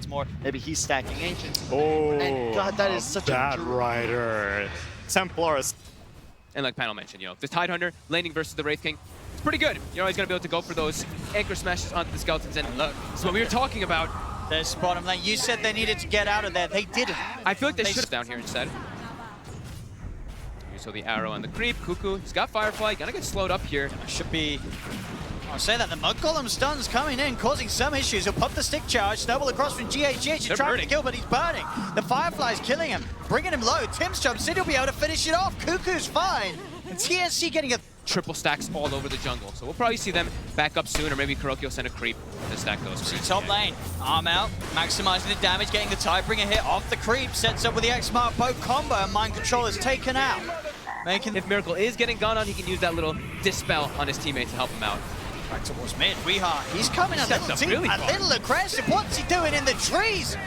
it's more maybe he's stacking Ancients. Oh, and God, that is such Bad a Rider. Templars. And like Panel mentioned, you know, the Tidehunter laning versus the Wraith King, it's pretty good. You know, he's going to be able to go for those anchor smashes onto the skeletons. And look, so what we were talking about. There's bottom lane. You said they needed to get out of there. They didn't. I feel like they should have down here instead. You saw the arrow on the creep. Cuckoo, he's got Firefly. Gonna get slowed up here. Should be... I'll say that the Mud Golem stuns coming in, causing some issues. He'll pop the stick charge, snowball across from GHGH. He's trying to kill, but he's burning. The Firefly's killing him, bringing him low. Tim's jumps in, he'll be able to finish it off. Cuckoo's fine. And TNC getting a... Triple stacks all over the jungle. So we'll probably see them back up soon, or maybe Kuroki will send a creep to stack those. See top lane, arm out, maximizing the damage, getting the Tidebringer hit off the creep, sets up with the X-Mark bow combo, and Mind Control is taken out. If Miracle is getting gone on, he can use that little dispel on his teammate to help him out. Back towards mid, he's coming a little deep, really a little aggressive. What's he doing in the trees?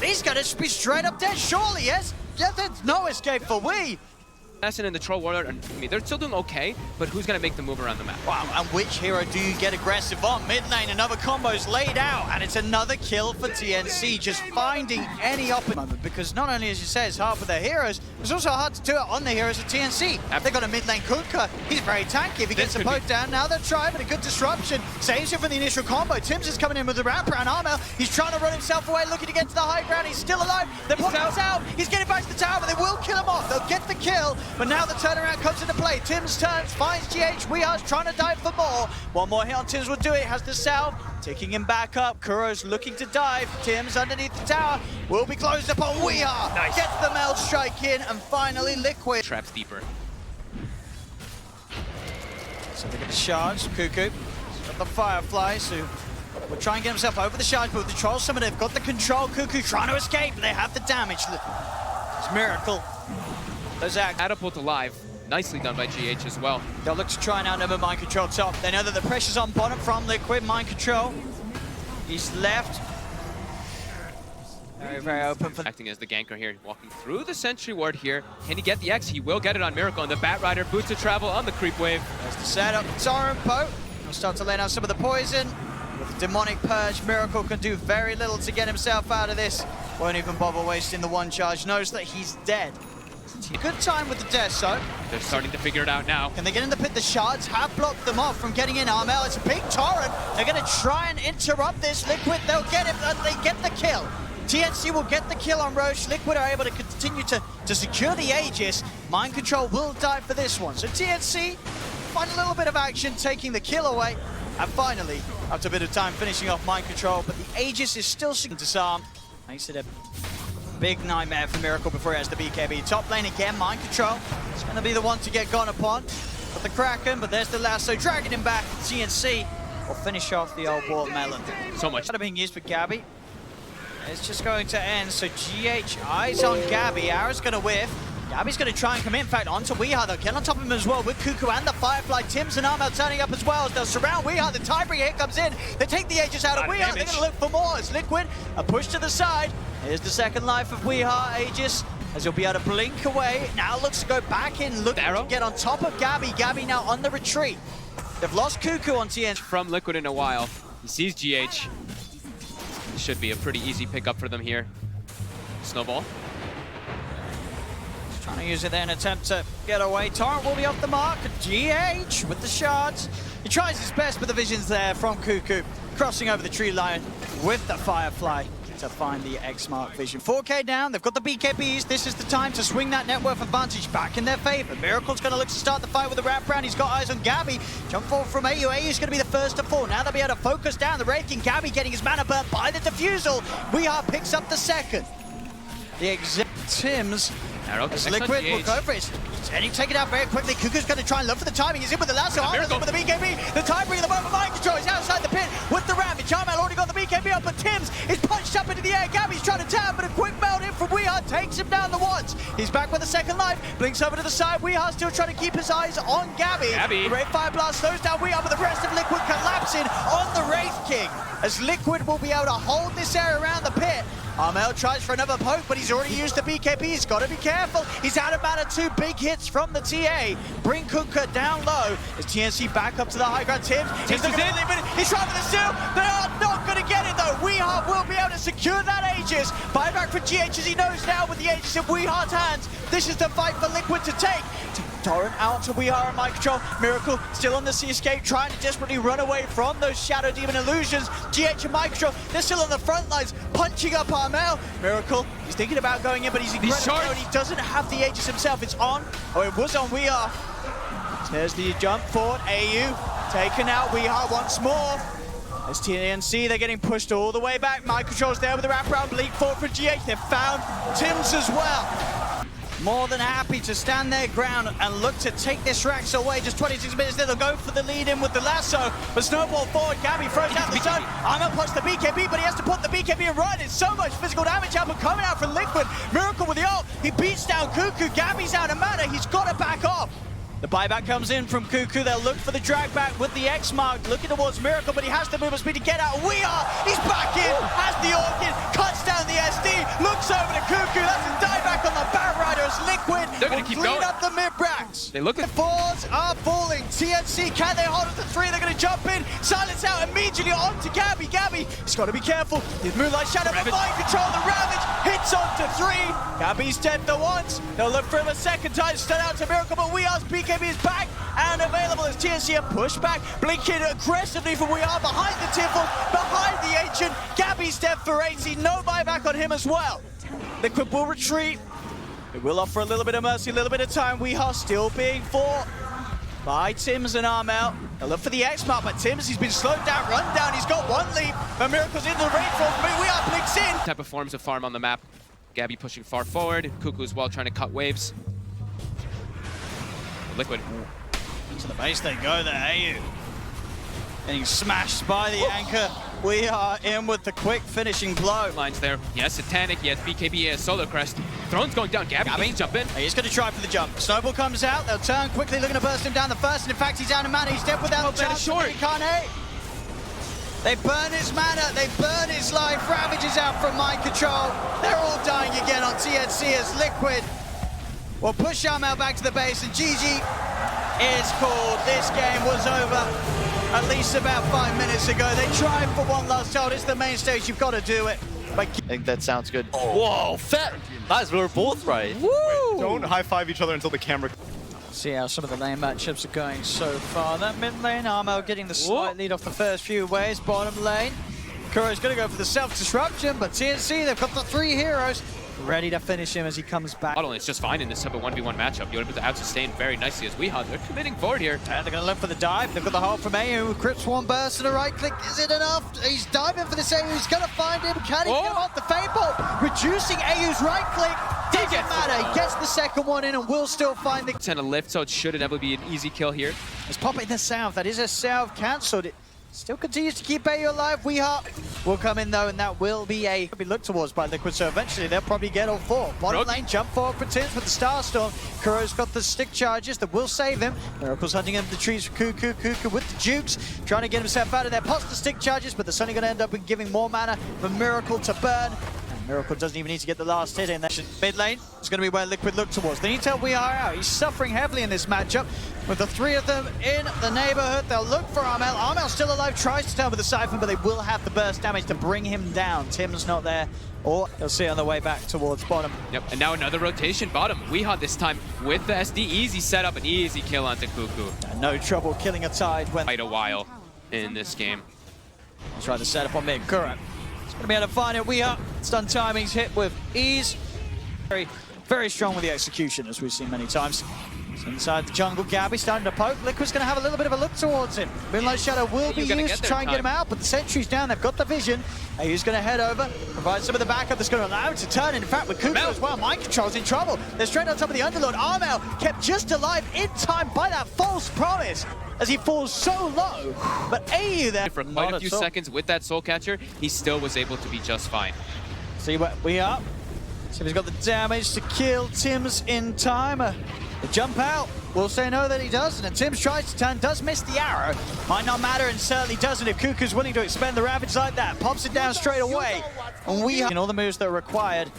He's gonna be straight up dead, surely, yes? Yeah, there's no escape for Wii. Assassin and the Troll Warlord, I mean, they're still doing okay, but who's going to make the move around the map? Wow, and which hero do you get aggressive on? Mid lane, another combo's laid out, and it's another kill for TNC, just finding any moment, because not only, as you say, it's hard for their heroes, it's also hard to do it on the heroes of TNC. They've got a mid lane Kuka, he's very tanky. If he gets a poke down, now they're trying, but a good disruption. Saves him from the initial combo. Tim's is coming in with the wraparound armor. He's trying to run himself away, looking to get to the high ground. He's still alive. They're putting him out. He's getting back to the tower, but they will kill him off. They'll get the kill, but now the turnaround comes into play. Tim's turns, finds GH. Weehar's trying to dive for more. One more hit on Tim's will do it. Has the salve, taking him back up. Kuro's looking to dive. Tim's underneath the tower. Will be closed upon Weehar. Nice. Gets the meld strike in, and finally Liquid. Traps deeper. So they're going to charge. Cuckoo. He's got the Firefly, so will try and get himself over the charge, but with the Troll Summon, they've got the control. Cuckoo trying to escape. They have the damage. It's Miracle. Catapult alive. Nicely done by GH as well. They'll look to try and outnumber Mind Control top. They know that the pressure's on bottom from Liquid. Mind Control. He's left. Very, very open for... Acting as the ganker here, walking through the Sentry Ward here. Can he get the X? He will get it on Miracle, and the Bat Rider boots of travel on the creep wave. There's the setup. Soren Poe will start to lay down some of the poison. With the Demonic Purge, Miracle can do very little to get himself out of this. Won't even bother wasting the one charge. Knows that he's dead. Good time with the death, so. They're starting to figure it out now. Can they get in the pit? The shards have blocked them off from getting in. Armel, it's a big torrent. They're going to try and interrupt this. Liquid, they'll get it, and they get the kill. TNC will get the kill on Roche. Liquid are able to continue to secure the Aegis. Mind Control will die for this one. So TNC find a little bit of action, taking the kill away. And finally, after a bit of time, finishing off Mind Control, but the Aegis is still disarmed. Makes it a big nightmare for Miracle before he has the BKB. Top lane again, Mind Control. It's going to be the one to get gone upon. Got the Kraken, but there's the lasso, dragging him back. TNC will finish off the old watermelon. So much. Being used for Gabby. It's just going to end, so GH eyes on Gabby. Arrow's going to whiff. Gabby's going to try and come in fact, onto Weehar. They'll get on top of him as well with Cuckoo and the Firefly. Tim's and Armel turning up as well. They'll surround Weehar. The Tidebringer hit comes in. They take the Aegis out of Weehar. They're going to look for more. It's Liquid. A push to the side. Here's the second life of Weehar. Aegis, as he'll be able to blink away. Now looks to go back in, looking to get on top of Gabby. Gabby now on the retreat. They've lost Cuckoo on TNC. From Liquid in a while. He sees GH. Should be a pretty easy pickup for them here. Snowball. Just trying to use it there in an attempt to get away. Torrent will be off the mark. GH with the shards. He tries his best, but the vision's there from Cuckoo. Crossing over the tree line with the Firefly to find the X-Mark vision. 4K down, they've got the BKBs. This is the time to swing that net worth advantage back in their favor. Miracle's going to look to start the fight with the wraparound. He's got eyes on Gabby. Jump forward from AU. AU's going to be the first to fall. Now they'll be able to focus down the Wraith King. Gabby getting his mana burnt by the defusal. Weehar picks up the second. The exit Tim's. As Liquid will go for it. And he take it out very quickly. Cuckoo's going to try and look for the timing. He's in with the lasso. Armel's in with the BKB. The Tidebringer, the moment Mind Control. He's outside the pit with the Ravage. Armel already got the BKB up, but Tim's is punched up into the air. Gabby's trying to tap, but a quick meld in from Weehar takes him down the once. He's back with a second life. Blinks over to the side. Weehar still trying to keep his eyes on Gabby. The Red Fire Blast slows down Weehar, but the rest of Liquid collapsing on the Wraith King. As Liquid will be able to hold this area around the pit. Armel tries for another poke, but he's already used the BKB. He's got to be careful. He's out of mana. 2 big hits from the TA. Bring Kuka down low. As TNC back up to the high ground. Tims is looking for the limit. He's trying for the steal. They are not going to get it though. Weehart will be able to secure that Aegis. Buyback for GH as he knows now with the Aegis in Weehart's hands. This is the fight for Liquid to take. Torrent out to Weehart and Mind Control. Miracle still on the sea escape, trying to desperately run away from those Shadow Demon illusions. GH and Mind Control, they're still on the front lines, punching up Armel. Miracle, he's thinking about going in, but he's incredible and he doesn't have the Aegis himself. It's on, or it was on Weehart. There's the jump forward. AU taken out. Weehart once more. As TNC, they're getting pushed all the way back. Mind Control's there with the wraparound. Bleak forward for GH. They've found Tims as well. More than happy to stand their ground and look to take this Rax away. Just 26 minutes there, they'll go for the lead in with the lasso. But snowball forward, Gabby throws out the zone. Armel puts the BKB, but he has to put the BKB in right. It's so much physical damage output coming out from Liquid. Miracle with the ult. He beats down Cuckoo. Gabby's out of mana. He's got to back off. The buyback comes in from Cuckoo. They'll look for the drag back with the X mark, looking towards Miracle, but he has the movement speed to get out. He's back in, has the Orchid, cuts down the SD, looks over to Cuckoo. That's a dieback on the Bat Rider as Liquid. They're going to keep going. Clean up the mid-racks. They look at the 4s are falling. TNC, can they hold up to 3? They're going to jump in. Silence out immediately onto Gabby. Gabby, he's got to be careful. His Moonlight Shadow, but Mind Control, the Ravage hits onto 3. Gabby's dead the once. They'll look for him a second time. Stun out to Miracle, but Weehart's BKB is back and available as TNC are pushed back. Blinking aggressively from Weehart behind the Tiffle, behind the Ancient. Gabby's dead for 80. No buyback on him as well. Liquid will retreat. It will offer a little bit of mercy, a little bit of time. Weehart still being fought by Tims and Armel. They'll look for the X-Mark, but Tims, he's been slowed down, run down. He's got 1 leap, but Miracle's into the rainfall. Weehart blinks in. Type of forms of farm on the map. Gabby pushing far forward. Cuckoo as well trying to cut waves. Liquid. To the base they go there, AU. Getting smashed by the anchor. We are in with the quick finishing blow. Lines there. Yes, Satanic. Yes, BKB. Yes, Solar Crest. Throne's going down. Gabby jump in. He's going to try for the jump. Snowball comes out. They'll turn quickly, looking to burst him down the first. And in fact, he's down in mana. He's dead without a chance. Short. They burn his mana. They burn his life. Ravages out from Mind Control. They're all dying again on TNC as Liquid will push Armel back to the base. And GG is called. This game was over at least about 5 minutes ago. They tried for one last shot. It's the main stage. You've got to do it. I think that sounds good. Oh. Whoa, fat. Guys, we were both right. Woo! Don't high-five each other until the camera... See how some of the lane matchups are going so far. That mid lane, Armel getting the slight lead off the first few waves. Bottom lane, Kuro's going to go for the self-disruption, but TNC, they've got the 3 heroes ready to finish him as he comes back. Not only it's just fine in this type of 1v1 matchup. You're able to out-sustain very nicely as Weehart. They're committing forward here. And they're going to look for the dive. They've got the hold from AU. Crypt Swarm burst and a right click. Is it enough? He's diving for this AU. He's going to find him. Can he get him off the Fade Bolt? Reducing AU's right click. Doesn't matter. He gets the second one in and will still find the... 10 a lift, so it should inevitably be an easy kill here. Let's pop it in the south. That is a south cancelled. It still continues to keep AU alive. Weehart will come in though, and that will be looked towards by Liquid, so eventually they'll probably get all 4. Bottom lane, jump forward for Tims with the Starstorm. Kuro's got the stick charges that will save him. Miracle's hunting up the trees for Cuckoo. Cuckoo with the jukes, trying to get himself out of there. Pops the stick charges, but that's only going to end up in giving more mana for Miracle to burn. Miracle doesn't even need to get the last hit in there. Mid lane is going to be where Liquid look towards. They need to help Weehart out. He's suffering heavily in this matchup. With the 3 of them in the neighborhood, they'll look for Armel. Armel's still alive, tries to turn with the Siphon, but they will have the burst damage to bring him down. Tim's not there, or they'll see on the way back towards bottom. Yep, and now another rotation bottom. Weehart this time with the SD. Easy setup, an easy kill onto Cuckoo. No trouble killing a Tide when... Quite a while in this game. Let's try the setup on mid. Kuro. Gonna be able to find it. Weehart stun timing's hit with ease. Very, very strong with the execution, as we've seen many times. So inside the jungle, Gabby starting to poke. Liquid's gonna have a little bit of a look towards him. Moonlight Shadow will be used to try and get him out, but the sentry's down. They've got the vision. He's gonna head over, provide some of the backup that's gonna allow him to turn. In fact, with Cuckoo as well, Mind Control's in trouble. They're straight on top of the Underlord. Armel kept just alive in time by that false promise, as he falls so low, but AU there. For quite a few seconds with that Soul Catcher, he still was able to be just fine. See where we are. So he's got the damage to kill Tims in time. The jump out, we'll say no that he doesn't, and Tims tries to turn, does miss the arrow. Might not matter, and certainly doesn't if Cuckoo's willing to expend the Ravage like that. Pops it down straight away. and and all the moves that are required.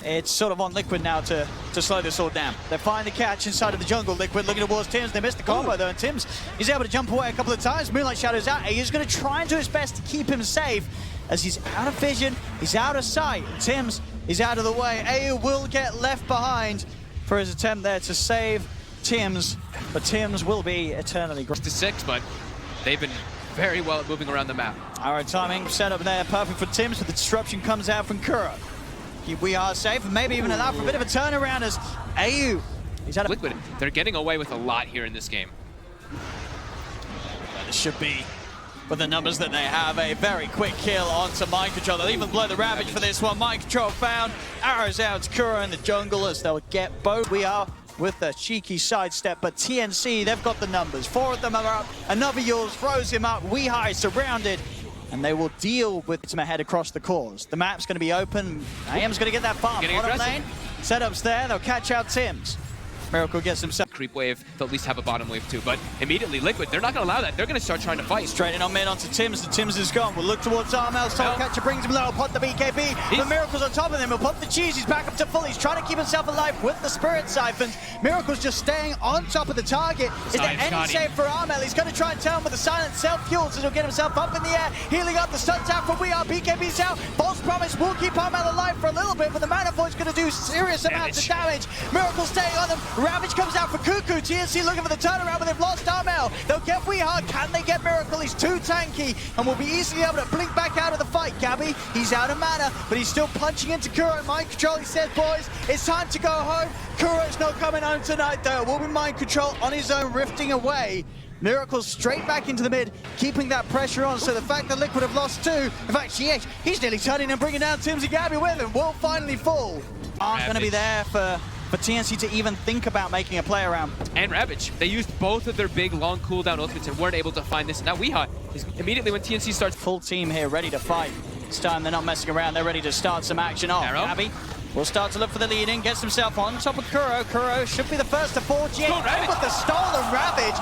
It's sort of on Liquid now to slow this all down. They find the catch inside of the jungle. Liquid looking towards Tims. They missed the combo though, and Tims is able to jump away a couple of times. Moonlight Shadow's out. He's going to try and do his best to keep him safe as he's out of vision, he's out of sight. Tims is out of the way. AU will get left behind for his attempt there to save Tims, but Tims will be eternally to 6, but they've been very well at moving around the map. All right, timing set up there, perfect for Tims, but the disruption comes out from Kuro. We are safe, and maybe even allow for a bit of a turnaround as AU. He's out of Liquid, they're getting away with a lot here in this game. This should be, with the numbers that they have, a very quick kill onto Mind Control. They'll even blow the Ravage for this one. Mind Control found, arrows out to Kuro in the jungle as they'll get both. We are with a cheeky sidestep, but TNC, they've got the numbers. 4 of them are up, another yours throws him up. Weehigh is surrounded, and they will deal with him ahead across the cores. The map's going to be open. AM's going to get that farm. Bottom lane, setups there, they'll catch out Tims. Miracle gets himself. Creep wave, they'll at least have a bottom wave too, but immediately Liquid, they're not going to allow that. They're going to start trying to fight. Straight in on mid onto Tims, and Tims is gone. We'll look towards Armel. Soul Catcher brings him low, put the BKB. The Miracle's on top of him. He'll put the cheese. He's back up to full. He's trying to keep himself alive with the Spirit Siphons. Miracle's just staying on top of the target. Is there any save for Armel? He's going to try and tell him with the silent self-fuels, and he'll get himself up in the air. Healing up, the stun's out from We Are. BKB's out. False Promise will keep Armel alive for a little bit, but the Mana Void's going to do serious amounts of damage. Miracle staying on them. Ravage comes out for Cuckoo. TNC looking for the turnaround, but they've lost Armel. They'll get Weehard. Can they get Miracle? He's too tanky and will be easily able to blink back out of the fight. Gabby, he's out of mana, but he's still punching into Kuro. Mind Control, he says, boys, it's time to go home. Kuro's not coming home tonight, though. Will be Mind Control on his own, rifting away. Miracle straight back into the mid, keeping that pressure on. So the fact that Liquid have lost 2, in fact, he's nearly turning and bringing down Tims and Gabby with him, will finally fall. Aren't going to be there for TNC to even think about making a play around. And Ravage, they used both of their big long cooldown ultimates and weren't able to find this. And now Weehot is immediately when TNC starts. Full team here ready to fight. This time they're not messing around, they're ready to start some action off. Gabby will start to look for the lead in, gets himself on top of Kuro. Kuro should be the first to fall. G8 with the stolen Ravage.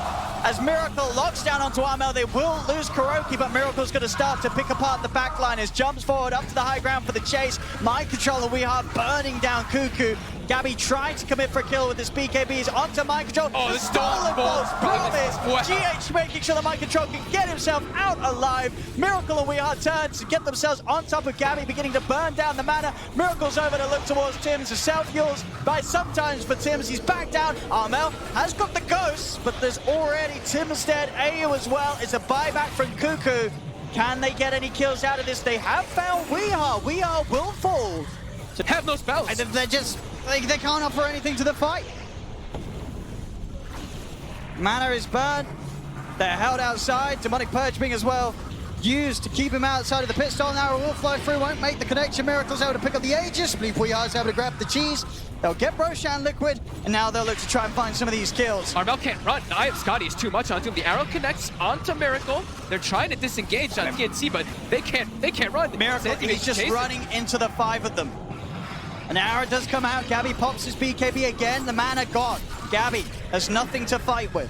As Miracle locks down onto Armel, they will lose Kuroki, but Miracle's going to start to pick apart the backline as jumps forward up to the high ground for the chase. Mind Control and Weehart burning down Cuckoo. Gabby trying to commit for a kill with his BKBs onto Mind Control. Oh, the stolen False Promise. GH making sure that Mind Control can get himself out alive. Miracle and Weehart turn to get themselves on top of Gabby, beginning to burn down the mana. Miracle's over to look towards Tims. The self-fuels by sometimes for Tims. He's back down. Armel has got the ghosts, but there's already Tims dead. AU as well. It's a buyback from Cuckoo. Can they get any kills out of this? They have found Weehart. Weehart will fall. Have no spells. They're just, they can't offer anything to the fight. Mana is burned. They're held outside. Demonic Purge being as well used to keep him outside of the pit stall. Now will flow through, won't make the connection. Miracle's able to pick up the Aegis. Believe Weehar's able to grab the cheese. They'll get Roshan Liquid, and now they'll look to try and find some of these kills. Armel can't run. Eye of Scotty is too much onto him. The arrow connects onto Miracle. They're trying to disengage on TNC, but they can't run. Miracle, he's just running into the 5 of them. An arrow does come out. Gabby pops his BKB again. The mana gone. Gabby has nothing to fight with.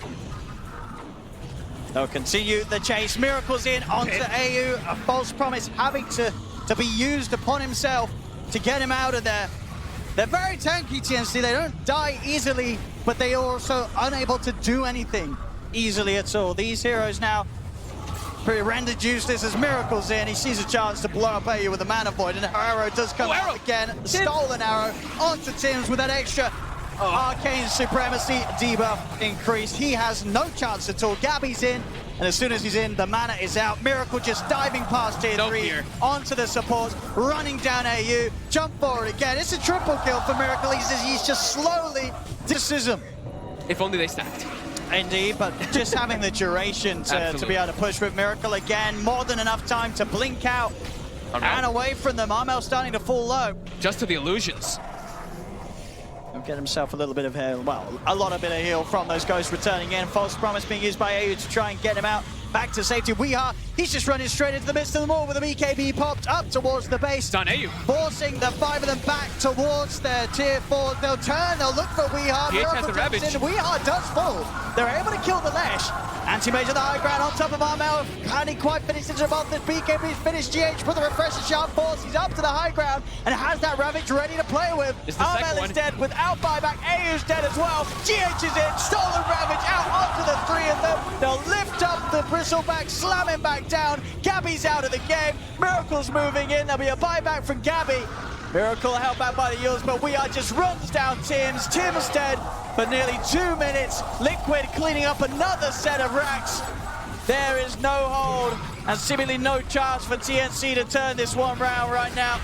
They'll continue the chase. Miracle's in onto AU. A false promise having to be used upon himself to get him out of there. They're very tanky, TNC. They don't die easily, but they are also unable to do anything easily at all. These heroes now pretty rendered useless as Miracle's in. He sees a chance to blow up AU with a Mana Void, and arrow does come out again. Stolen arrow onto Tims with that extra Arcane Supremacy debuff increased. He has no chance at all. Gabby's in, and as soon as he's in, the mana is out. Miracle just diving past tier 3 onto the supports, running down AU, jump forward again. It's a triple kill for Miracle. He's just slowly decision. If only they stacked. Indeed, but just having the duration to be able to push with Miracle again, more than enough time to blink out and away from them. Armel starting to fall low. Just to the illusions. He'll get himself a little bit of heal, well, a lot of bit of heal from those ghosts returning in. False Promise being used by AU to try and get him out back to safety. Weehart, He's just running straight into the midst of them all with a BKB popped up towards the base. It's on AU. Forcing the 5 of them back towards their tier 4. They'll turn, they'll look for Weehard. PH has Miracle the jumps Ravage. in. Weehard does fall. They're able to kill the Lesh. Anti-Mage on the high ground on top of Armel. Hadn't quite finished into both. The BKB's finished. GH with the refresher sharp force. He's up to the high ground and has that Ravage ready to play with. It's the second Armel is one. dead without buyback. AU's dead as well. GH is in. Stolen Ravage out onto the 3 of them. They'll lift up the Bristleback, slam him back down. Gabby's out of the game. Miracle's moving in. There'll be a buyback from Gabby. Miracle held back by the Eels, but we are just runs down Tim's. Tim's dead for nearly 2 minutes. Liquid cleaning up another set of racks. There is no hold and seemingly no chance for TNC to turn this one round right now.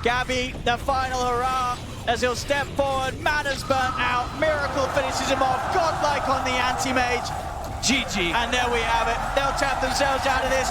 Gabby, the final hurrah as he'll step forward. Mana's burnt out. Miracle finishes him off. Godlike on the anti-mage. GG. And there we have it. They'll tap themselves out of this.